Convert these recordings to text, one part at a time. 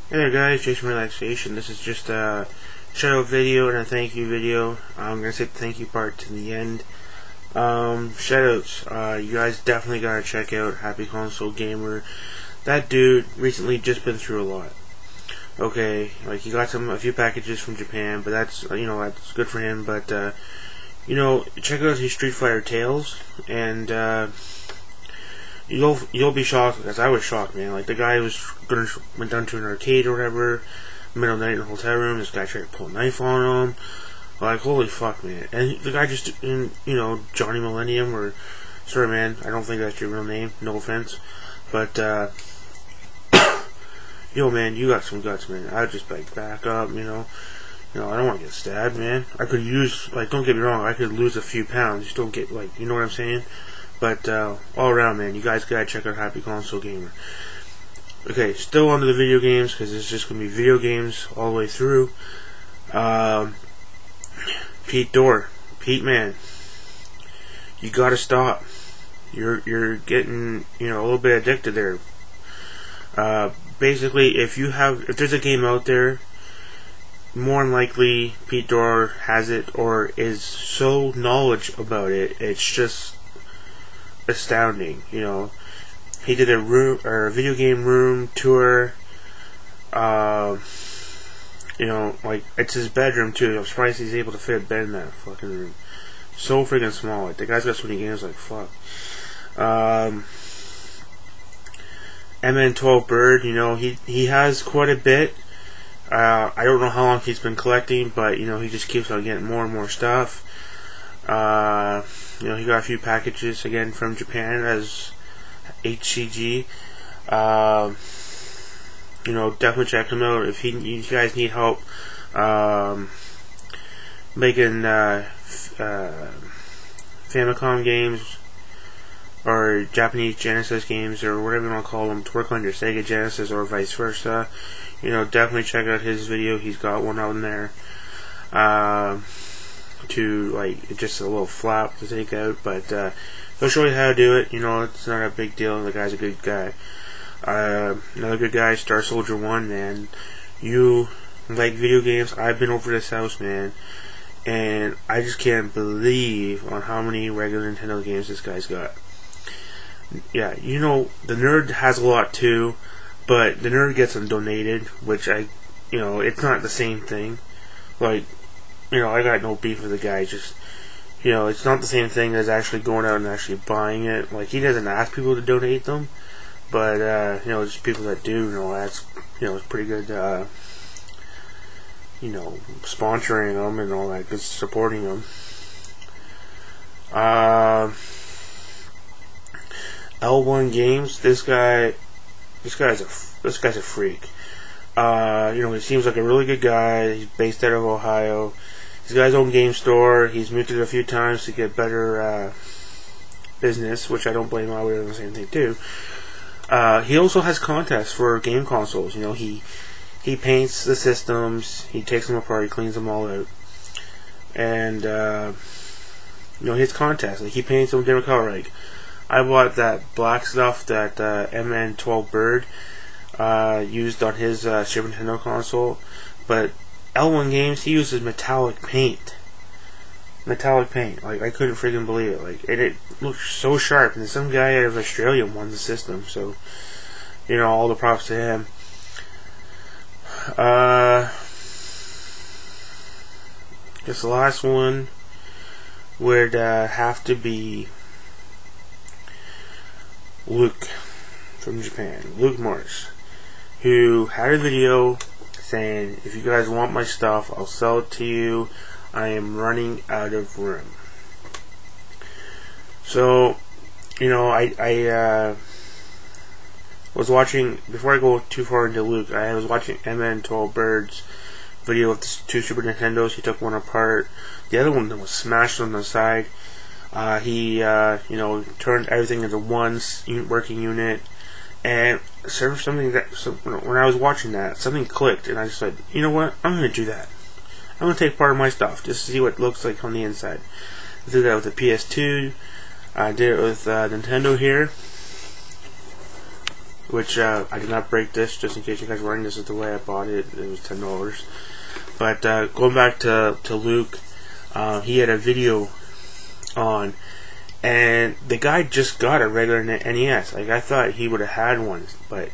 Hey there guys, JasonRelaxation. This is just a shoutout video and a thank you video. I'm going to say the thank you part to the end. Shoutouts. You guys definitely got to check out Happy Console Gamer. That dude recently just been through a lot. Okay, like he got a few packages from Japan, but that's, that's good for him, but, check out his Street Fighter Tales, and, You'll be shocked, as I was shocked, man. Like, the guy went down to an arcade or whatever, middle of the night in a hotel room, this guy tried to pull a knife on him. Like, holy fuck, man. And the guy just, Johnny Millennium, or, sorry, man, I don't think that's your real name, no offense. But, yo, man, you got some guts, man. I'd just, back up, I don't want to get stabbed, man. I could use, don't get me wrong, I could lose a few pounds, just don't get, you know what I'm saying? But, all around, man, you guys gotta check out Happy Console Gamer. Okay, still onto the video games, because it's just gonna be video games all the way through. Pete, man, you gotta stop. You're getting, a little bit addicted there. Basically, if there's a game out there, more than likely, Pete Dorr has it, or is so knowledgeable about it, it's just astounding. He did a video game room tour. It's his bedroom too. I'm surprised he's able to fit a bed in that fucking room. So freaking small. The guy's got so many games. Fuck. MN12 Bird. He has quite a bit. I don't know how long he's been collecting, but he just keeps on getting more and more stuff. He got a few packages again from Japan as HCG. Definitely check him out if you guys need help making Famicom games or Japanese Genesis games or whatever you want to call them to work on your Sega Genesis or vice versa. Definitely check out his video. He's got one out in there. Just a little flap to take out, but he'll show you how to do it. It's not a big deal. The guy's a good guy. Another good guy, Star Soldier 1, man. You like video games? I've been over to this house, man, and I just can't believe on how many regular Nintendo games this guy's got. Yeah, the nerd has a lot too, but the nerd gets them donated, which it's not the same thing. I got no beef with the guy, just, it's not the same thing as actually going out and actually buying it. He doesn't ask people to donate them, but, just people that do, that's, it's pretty good, sponsoring them and all that, good supporting them. L1 Games, this guy's a freak. He seems like a really good guy. He's based out of Ohio. He's got his own game store. He's moved it a few times to get better business, which I don't blame him. I would have done the same thing too. He also has contests for game consoles. He paints the systems. He takes them apart. He cleans them all out. And his contests. He paints them different color. I bought that black stuff that MN12 Bird used on his Super Nintendo console, but L1 Games, he uses metallic paint. I couldn't freaking believe it. It looks so sharp, and some guy out of Australia won the system, so all the props to him. This last one would have to be Luke from Japan, Luke Morris, who had a video saying, if you guys want my stuff, I'll sell it to you. I am running out of room. So, I was watching, before I go too far into Luke, I was watching MN12 Bird's video of the two Super Nintendos. He took one apart. The other one was smashed on the side. He turned everything into one working unit. And when I was watching that, something clicked, and I just said, you know what, I'm going to do that. I'm going to take part of my stuff, just to see what it looks like on the inside. I did that with the PS2, I did it with Nintendo here. which I did not break this, just in case you guys were wondering. This is the way I bought it. It was $10. But going back to Luke, he had a video on, and the guy just got a regular NES. Like, I thought he would have had one, but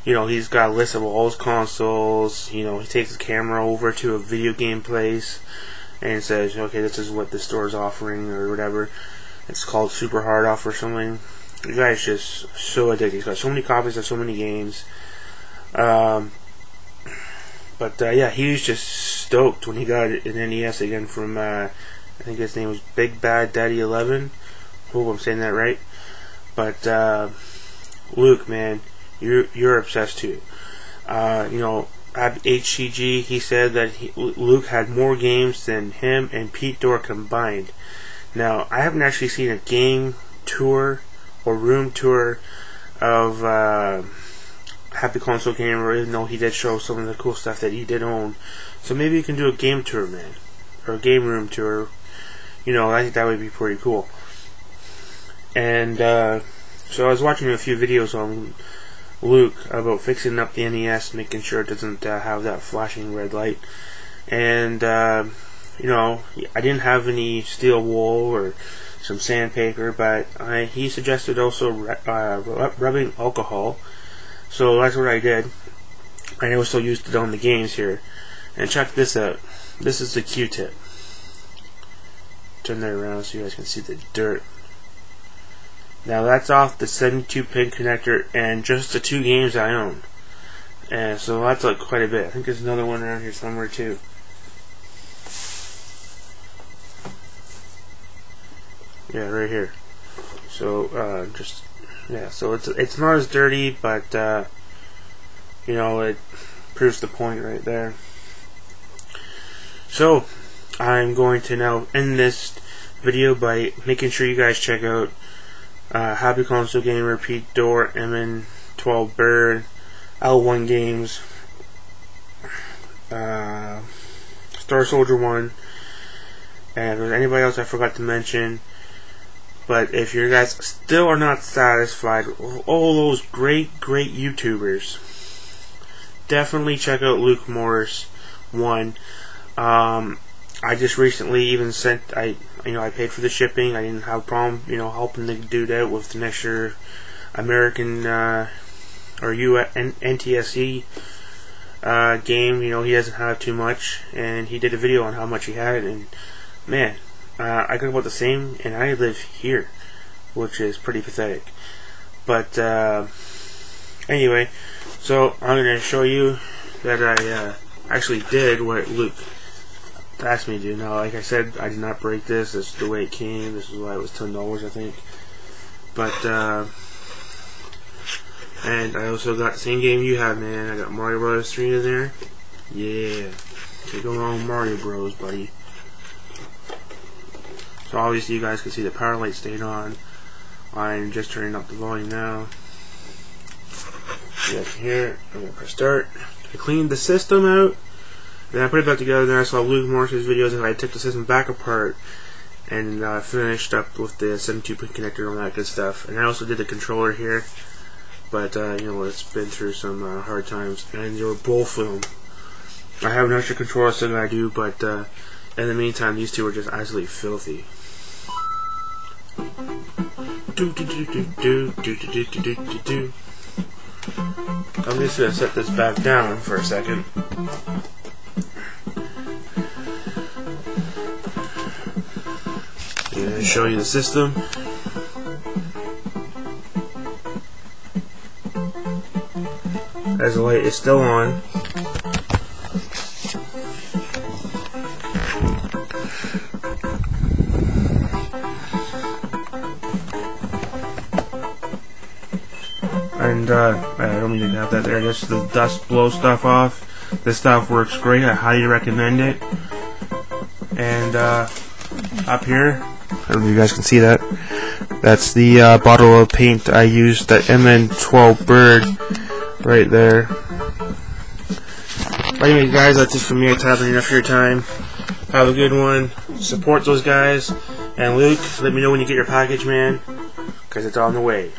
you know, he's got a list of all his consoles. You know, he takes his camera over to a video game place and says, okay, this is what the store is offering or whatever. It's called Super Hard Off or something. The guy's just so addicted. He's got so many copies of so many games. Yeah, he was just stoked when he got an NES again from, I think his name was Big Bad Daddy 11. Hope I'm saying that right. But Luke, man, you're obsessed too. You know, at HCG, he said that Luke had more games than him and Pete Dorr combined. Now, I haven't actually seen a game tour or room tour of Happy Console Gamer, even though he did show some of the cool stuff that he did own. So maybe you can do a game tour, man, or a game room tour. You know, I think that would be pretty cool. And so I was watching a few videos on Luke about fixing up the NES, making sure it doesn't have that flashing red light. And you know, I didn't have any steel wool or some sandpaper, but he suggested also rubbing alcohol. So that's what I did. I also used it on the games here. And check this out. This is the Q-tip. Turn that around so you guys can see the dirt. Now that's off the 72-pin connector and just the 2 games I own. And so that's like quite a bit. I think there's another one around here somewhere too. Yeah, right here. So just yeah, so it's not as dirty, but you know, it proves the point right there. So I'm going to now end this video by making sure you guys check out Happy Console Gamer, Pete Dorr, MN12 Bird, L1 Games, Star Soldier 1, and if there's anybody else I forgot to mention. But if you guys still are not satisfied with all those great YouTubers, definitely check out Luke Morris 1. I just recently even sent, I paid for the shipping. I didn't have a problem, you know, helping the dude out with an extra American or NTSC game. You know, he doesn't have too much, and he did a video on how much he had, and man, I got about the same, and I live here, which is pretty pathetic. But anyway, so I'm going to show you that I actually did what Luke asked me to do. Now, like I said, I did not break this. This is the way it came. This is why it was $10, I think. But and I also got the same game you have, man. I got Mario Bros. 3 in there. Yeah, can't go wrong with Mario Bros, buddy. So obviously you guys can see the power light stayed on. I'm just turning up the volume now. You guys can hear it. I'm going to press start. I cleaned the system out. Then I put it back together. Then I saw Luke Morris's videos, and I took the system back apart and finished up with the 72-pin connector and all that good stuff. And I also did the controller here, but you know, it's been through some hard times. And they were both of them. I have an extra controller still that I do, but in the meantime, these two are just absolutely filthy. I'm just gonna set this back down for a second. I'm gonna show you the system. As the light is still on. And I don't mean to have that there. Just the dust blow stuff off. This stuff works great. I highly recommend it. And up here, I don't know if you guys can see that. That's the bottle of paint I used. That MN12 Bird right there. But anyway, guys, that's it for me. It's having enough of your time. Have a good one. Support those guys. And Luke, let me know when you get your package, man, because it's on the way.